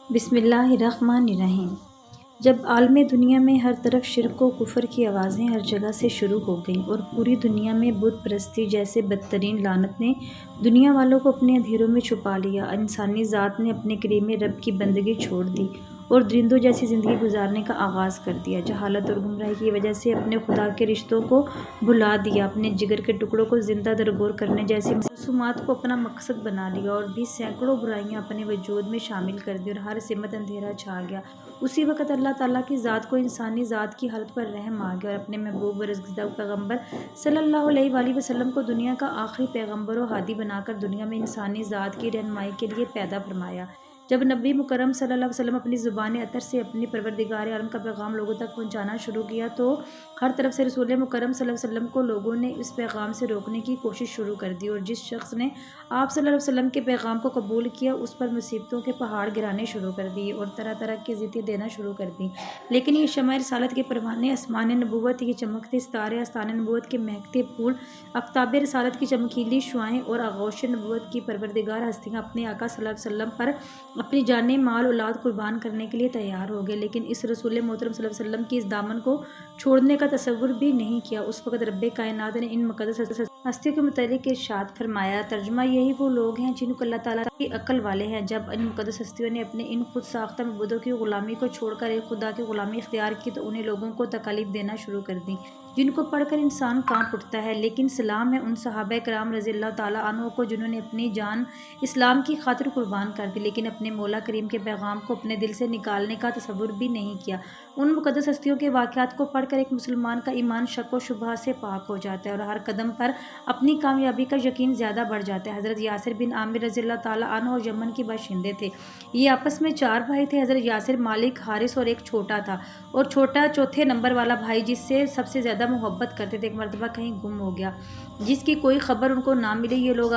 بسم اللہ الرحمن الرحیم۔ جب عالم دنیا میں ہر طرف شرک و کفر کی آوازیں ہر جگہ سے شروع ہو گئیں اور پوری دنیا میں بت پرستی جیسے بدترین لعنت نے دنیا والوں کو اپنے اندھیروں میں چھپا لیا، انسانی ذات نے اپنے کریم رب کی بندگی چھوڑ دی اور درندوں جیسی زندگی گزارنے کا آغاز کر دیا۔ جہالت اور گمراہی کی وجہ سے اپنے خدا کے رشتوں کو بھلا دیا، اپنے جگر کے ٹکڑوں کو زندہ درگور کرنے جیسی معصومات کو اپنا مقصد بنا لیا اور بھی سینکڑوں برائیاں اپنے وجود میں شامل کر دی اور ہر سمت اندھیرا چھا گیا۔ اسی وقت اللہ تعالیٰ کی ذات کو انسانی ذات کی حالت پر رحم آ گیا اور اپنے محبوب برگزیدہ پیغمبر صلی اللہ علیہ وآلہ وسلم کو دنیا کا آخری پیغمبر و ہادی بنا کر دنیا میں انسانی ذات کی رہنمائی کے لیے پیدا فرمایا۔ جب نبی مکرم صلی اللہ علیہ وسلم اپنی زبان اطہر سے اپنی پروردگار عالم کا پیغام لوگوں تک پہنچانا شروع کیا تو ہر طرف سے رسول مکرم صلی اللہ علیہ وسلم کو لوگوں نے اس پیغام سے روکنے کی کوشش شروع کر دی اور جس شخص نے آپ صلی اللہ علیہ وسلم کے پیغام کو قبول کیا اس پر مصیبتوں کے پہاڑ گرانے شروع کر دیے اور طرح طرح کی اذیتیں دینا شروع کر دیں۔ لیکن یہ شمع رسالت کے پروانے اسمان نبوت، یہ چمکتے ستارے آستان نبوت کے مہکتے پھول، آفتاب رسالت کی چمکیلی شعاعیں اور آغوش نبوت کی پروردگار ہستیاں اپنے آقا صلی اللہ علیہ وسلم پر اپنی جانیں مال اولاد قربان کرنے کے لیے تیار ہو گئے، لیکن اس رسول محترم صلی اللہ علیہ وسلم کی اس دامن کو چھوڑنے کا تصور بھی نہیں کیا۔ اس وقت رب کائنات نے ان مقدس ہستیوں کے متعلق ارشاد فرمایا، ترجمہ یہی وہ لوگ ہیں جن کو اللہ تعالیٰ کی عقل والے ہیں۔ جب ان مقدس ہستیوں نے اپنے ان خود ساختہ معبودوں کی غلامی کو چھوڑ کر ایک خدا کی غلامی اختیار کی تو انہیں لوگوں کو تکالیف دینا شروع کر دیں جن کو پڑھ کر انسان کانپ اٹھتا ہے۔ لیکن سلام ہے ان صحابہ کرام رضی اللہ تعالیٰ عنہ کو جنہوں نے اپنی جان اسلام کی خاطر قربان کر دی لیکن اپنے مولا کریم کے پیغام کو اپنے دل سے نکالنے کا تصور بھی نہیں کیا۔ ان مقدس ہستیوں کے واقعات کو پڑھ کر ایک مسلمان کا ایمان شک و شبہ سے پاک ہو جاتا ہے اور ہر قدم پر اپنی کامیابی کا یقین زیادہ بڑھ جاتا ہے۔ حضرت یاسر بن عامر رضی اللہ تعالیٰ عنہ اور یمن کے باشندے تھے۔ یہ آپس میں 4 بھائی تھے۔ حضرت یاسر، مالک، حارث اور ایک چھوٹا تھا اور چھوٹا چوتھے نمبر والا بھائی جس سے سب سے زیادہ محبت کرتے تھے ایک مرتبہ کہیں گم ہو گیا جس کی کوئی خبر ان کو نہ ملی۔ یہ لوگ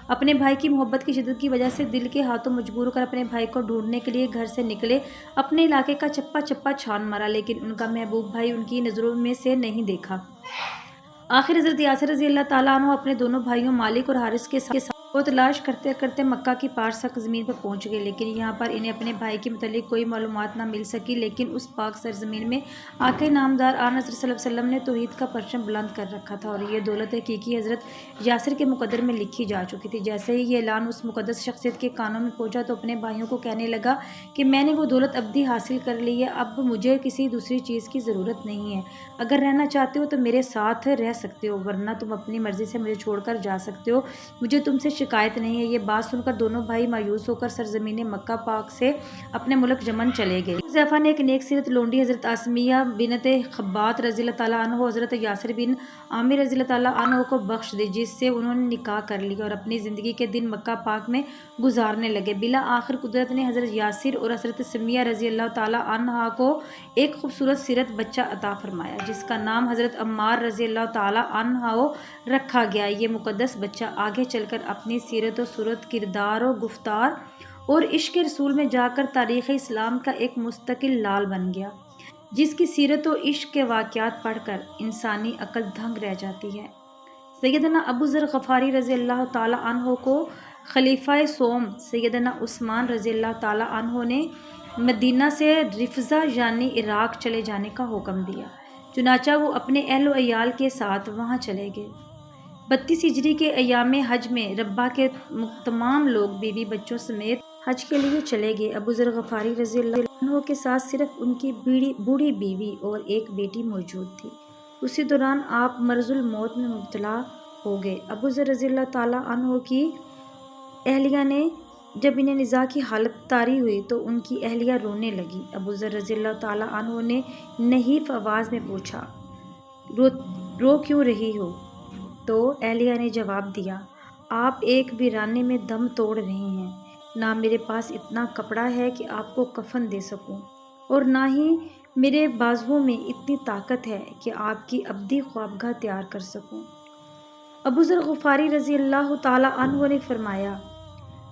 اپنے بھائی کی محبت کی شدت کی وجہ سے دل کے ہاتھوں مجبور ہو کر اپنے بھائی کو ڈھونڈنے کے لیے گھر سے نکلے، اپنے علاقے کا چپا چپا چھان مارا لیکن ان کا محبوب بھائی ان کی نظروں میں سے نہیں دیکھا۔ آخر حضرت یاسر رضی اللہ تعالیٰ عنہ اپنے دونوں بھائیوں مالک اور حارث کے ساتھ وہ تلاش کرتے کرتے مکہ کی پار سرزمین پر پہنچ گئے لیکن یہاں پر انہیں اپنے بھائی کے متعلق کوئی معلومات نہ مل سکی۔ لیکن اس پاک سرزمین میں آقا نامدار آن حضرت صلی اللہ علیہ وسلم نے توحید کا پرچم بلند کر رکھا تھا اور یہ دولت حقیقی حضرت یاسر کے مقدر میں لکھی جا چکی تھی۔ جیسے ہی یہ اعلان اس مقدس شخصیت کے کانوں میں پہنچا تو اپنے بھائیوں کو کہنے لگا کہ میں نے وہ دولت ابدی حاصل کر لی ہے، اب مجھے کسی دوسری چیز کی ضرورت نہیں ہے۔ اگر رہنا چاہتے ہو تو میرے ساتھ رہ سکتے ہو ورنہ تم اپنی مرضی سے مجھے چھوڑ کر جا سکتے ہو، مجھے تم سے شکایت نہیں ہے۔ یہ بات سن کر دونوں بھائی مایوس ہو کر سرزمین مکہ پاک سے اپنے ملک یمن چلے گئے۔ حذیفہ نے ایک نیک سیرت لونڈی حضرت آسمیہ بنت خبات رضی اللہ تعالیٰ عنہ حضرت یاسر بن عامر رضی اللہ تعالیٰ عنہ کو بخش دی جس سے انہوں نے نکاح کر لیا اور اپنی زندگی کے دن مکہ پاک میں گزارنے لگے۔ بالآخر قدرت نے حضرت یاسر اور حضرت سمیہ رضی اللہ تعالیٰ عنہا کو ایک خوبصورت سیرت بچہ عطا فرمایا جس کا نام حضرت عمار رضی اللہ تعالیٰ عنہ رکھا گیا۔ یہ مقدس بچہ آگے چل کر اپنی سیرت و صورت، کردار و گفتار اور عشق رسول میں جا کر تاریخ اسلام کا ایک مستقل لال بن گیا جس کی سیرت و عشق کے واقعات پڑھ کر انسانی عقل دنگ رہ جاتی ہے۔ سیدنا ابو ذر غفاری رضی اللہ تعالیٰ عنہ کو خلیفہ سوم سیدنا عثمان رضی اللہ تعالیٰ عنہ نے مدینہ سے رفضہ یعنی عراق چلے جانے کا حکم دیا، چنانچہ وہ اپنے اہل و عیال کے ساتھ وہاں چلے گئے۔ 32 ہجری کے ایام حج میں ربا کے تمام لوگ بیوی بچوں سمیت حج کے لیے چلے گئے۔ ابو ذر غفاری رضی اللہ عنہ کے ساتھ صرف ان کی بوڑھی بیوی اور ایک بیٹی موجود تھی۔ اسی دوران آپ مرض الموت میں مبتلا ہو گئے۔ ابو ذر رضی اللہ تعالیٰ عنہ کی اہلیہ نے جب انہیں نزاع کی حالت طاری ہوئی تو ان کی اہلیہ رونے لگی۔ ابو ذر رضی اللہ تعالیٰ عنہ نے نحیف آواز میں پوچھا، رو کیوں رہی ہو؟ تو اہلیہ نے جواب دیا، آپ ایک ویرانے میں دم توڑ رہے ہیں، نہ میرے پاس اتنا کپڑا ہے کہ آپ کو کفن دے سکوں اور نہ ہی میرے بازوؤں میں اتنی طاقت ہے کہ آپ کی ابدی خوابگاہ تیار کر سکوں۔ ابو ذر غفاری رضی اللہ تعالیٰ عنہ نے فرمایا،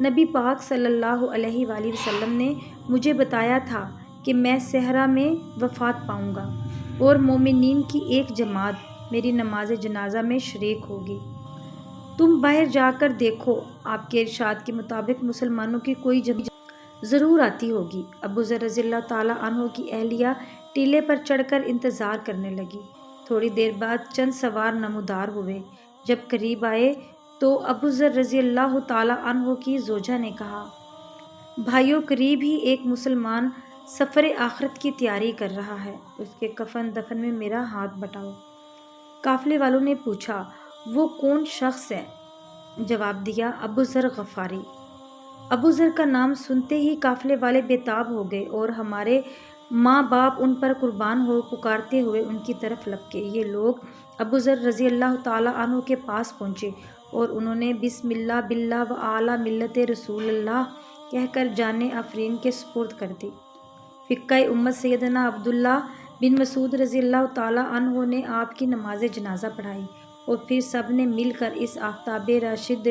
نبی پاک صلی اللہ علیہ وآلہ وسلم نے مجھے بتایا تھا کہ میں صحرا میں وفات پاؤں گا اور مومنین کی ایک جماعت میری نماز جنازہ میں شریک ہوگی۔ تم باہر جا کر دیکھو۔ آپ کے ارشاد کے مطابق مسلمانوں کی کوئی جماعت ضرور آتی ہوگی۔ ابو ذر رضی اللہ تعالیٰ عنہ کی اہلیہ ٹیلے پر چڑھ کر انتظار کرنے لگی۔ تھوڑی دیر بعد چند سوار نمودار ہوئے۔ جب قریب آئے تو ابو ذر رضی اللہ تعالیٰ عنہ کی زوجہ نے کہا، بھائیو، قریب ہی ایک مسلمان سفر آخرت کی تیاری کر رہا ہے، اس کے کفن دفن میں میرا ہاتھ بٹاؤ۔ قافلے والوں نے پوچھا، وہ کون شخص ہے؟ جواب دیا، ابو ذر غفاری۔ ابو ذر کا نام سنتے ہی قافلے والے بے تاب ہو گئے اور ہمارے ماں باپ ان پر قربان ہو پکارتے ہوئے ان کی طرف لپکے۔ یہ لوگ ابو ذر رضی اللہ تعالیٰ عنہ کے پاس پہنچے اور انہوں نے بسم اللہ باللہ و اعلیٰ ملت رسول اللہ کہہ کر جان آفرین کے سپرد کر دی۔ فقہ امت سیدنا عبداللہ بن مسعود رضی اللہ تعالیٰ عنہ نے آپ کی نماز جنازہ پڑھائی اور پھر سب نے مل کر اس آفتاب راشد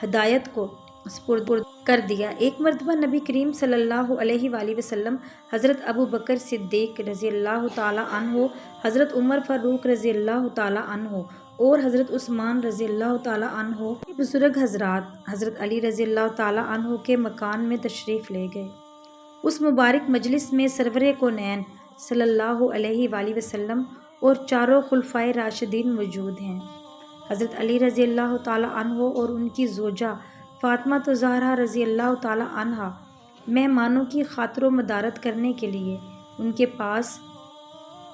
ہدایت کو سپرد کر دیا۔ ایک مرتبہ نبی کریم صلی اللہ علیہ وآلہ وسلم، حضرت ابو بکر صدیق رضی اللہ تعالیٰ عنہ، حضرت عمر فاروق رضی اللہ تعالیٰ عنہ اور حضرت عثمان رضی اللہ تعالیٰ عنہ کے بزرگ حضرات حضرت علی رضی اللہ تعالیٰ عنہ کے مکان میں تشریف لے گئے۔ اس مبارک مجلس میں سرور کونین صلی اللہ علیہ وآلہ وسلم اور چاروں خلفائے راشدین موجود ہیں۔ حضرت علی رضی اللہ تعالیٰ عنہ اور ان کی زوجہ فاطمہ الزہرا رضی اللہ تعالیٰ عنہا مہمانوں کی خاطر و مدارت کرنے کے لیے ان کے پاس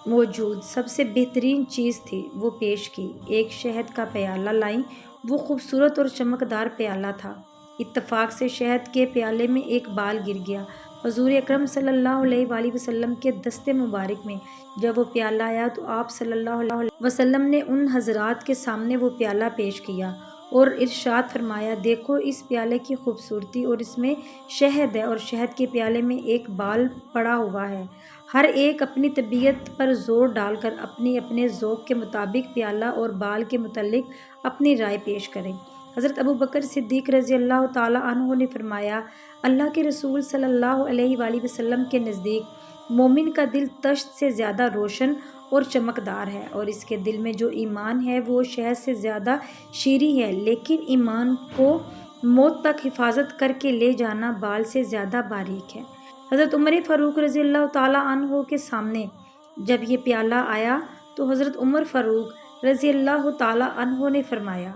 موجود سب سے بہترین چیز تھی وہ پیش کی۔ ایک شہد کا پیالہ لائیں۔ وہ خوبصورت اور چمکدار پیالہ تھا۔ اتفاق سے شہد کے پیالے میں ایک بال گر گیا۔ حضور اکرم صلی اللہ علیہ وآلہ وسلم کے دست مبارک میں جب وہ پیالہ آیا تو آپ صلی اللہ علیہ وسلم نے ان حضرات کے سامنے وہ پیالہ پیش کیا اور ارشاد فرمایا، دیکھو اس پیالے کی خوبصورتی، اور اس میں شہد ہے اور شہد کے پیالے میں ایک بال پڑا ہوا ہے۔ ہر ایک اپنی طبیعت پر زور ڈال کر اپنے ذوق کے مطابق پیالہ اور بال کے متعلق اپنی رائے پیش کریں۔ حضرت ابو بکر صدیق رضی اللہ تعالیٰ عنہ نے فرمایا، اللہ کے رسول صلی اللہ علیہ وآلہ وسلم کے نزدیک مومن کا دل تشت سے زیادہ روشن اور چمکدار ہے، اور اس کے دل میں جو ایمان ہے وہ شہد سے زیادہ شیریں ہے، لیکن ایمان کو موت تک حفاظت کر کے لے جانا بال سے زیادہ باریک ہے۔ حضرت عمر فاروق رضی اللہ تعالیٰ عنہ کے سامنے جب یہ پیالہ آیا تو حضرت عمر فاروق رضی اللہ تعالیٰ عنہ نے فرمایا،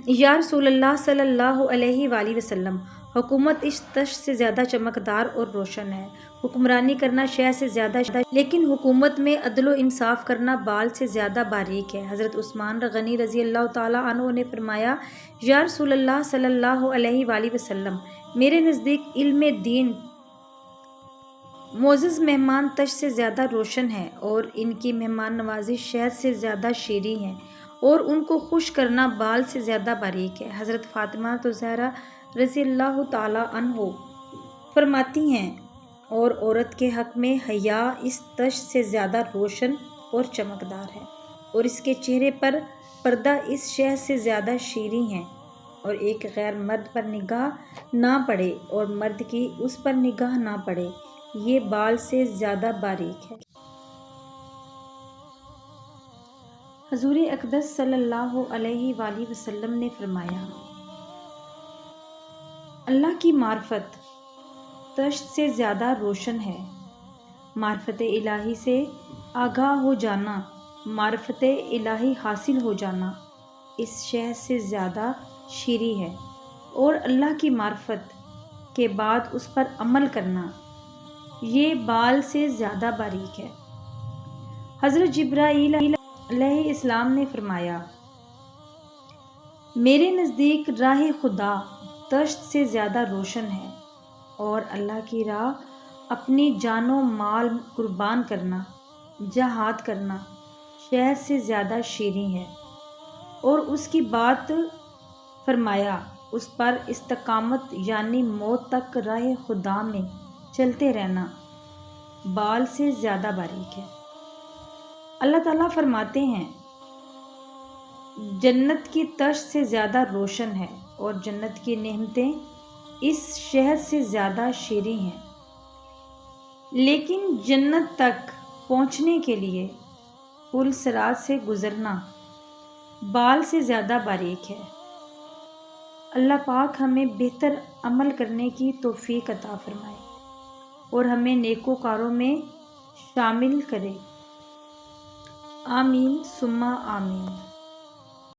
یا رسول اللہ صلی اللہ علیہ وآلہ وسلم، حکومت اس تشت سے زیادہ چمکدار اور روشن ہے، حکمرانی کرنا شہد سے زیادہ، لیکن حکومت میں عدل و انصاف کرنا بال سے زیادہ باریک ہے۔ حضرت عثمان غنی رضی اللہ تعالیٰ عنہ نے فرمایا، یا رسول اللہ صلی اللہ علیہ وآلہ وسلم، میرے نزدیک علم دین معزز مہمان تشت سے زیادہ روشن ہے اور ان کی مہمان نوازی شہد سے زیادہ شیریں ہے، اور ان کو خوش کرنا بال سے زیادہ باریک ہے۔ حضرت فاطمہ الزہرا رضی اللہ تعالیٰ عنہ فرماتی ہیں، اور عورت کے حق میں حیا اس تشت سے زیادہ روشن اور چمکدار ہے، اور اس کے چہرے پر پردہ اس شہد سے زیادہ شیریں ہے، اور ایک غیر مرد پر نگاہ نہ پڑے اور مرد کی اس پر نگاہ نہ پڑے، یہ بال سے زیادہ باریک ہے۔ حضور اقدس صلی اللہ علیہ وآلہ وسلم نے فرمایا، اللہ کی معرفت تشت سے زیادہ روشن ہے۔ معرفت الہی سے آگاہ ہو جانا، معرفت الہی حاصل ہو جانا اس شہد سے زیادہ شیریں ہے، اور اللہ کی معرفت کے بعد اس پر عمل کرنا یہ بال سے زیادہ باریک ہے۔ حضرت جبرائیل علیہ السلام نے فرمایا، میرے نزدیک راہ خدا تشت سے زیادہ روشن ہے، اور اللہ کی راہ اپنی جان و مال قربان کرنا، جہاد کرنا شہد سے زیادہ شیریں ہے، اور اس کی بات فرمایا اس پر استقامت یعنی موت تک راہ خدا میں چلتے رہنا بال سے زیادہ باریک ہے۔ اللہ تعالیٰ فرماتے ہیں، جنت کی تشت سے زیادہ روشن ہے اور جنت کی نعمتیں اس شہد سے زیادہ شیریں ہیں، لیکن جنت تک پہنچنے کے لیے پل صراط سے گزرنا بال سے زیادہ باریک ہے۔ اللہ پاک ہمیں بہتر عمل کرنے کی توفیق عطا فرمائے اور ہمیں نیکوکاروں میں شامل کرے۔ آمین ثم آمین۔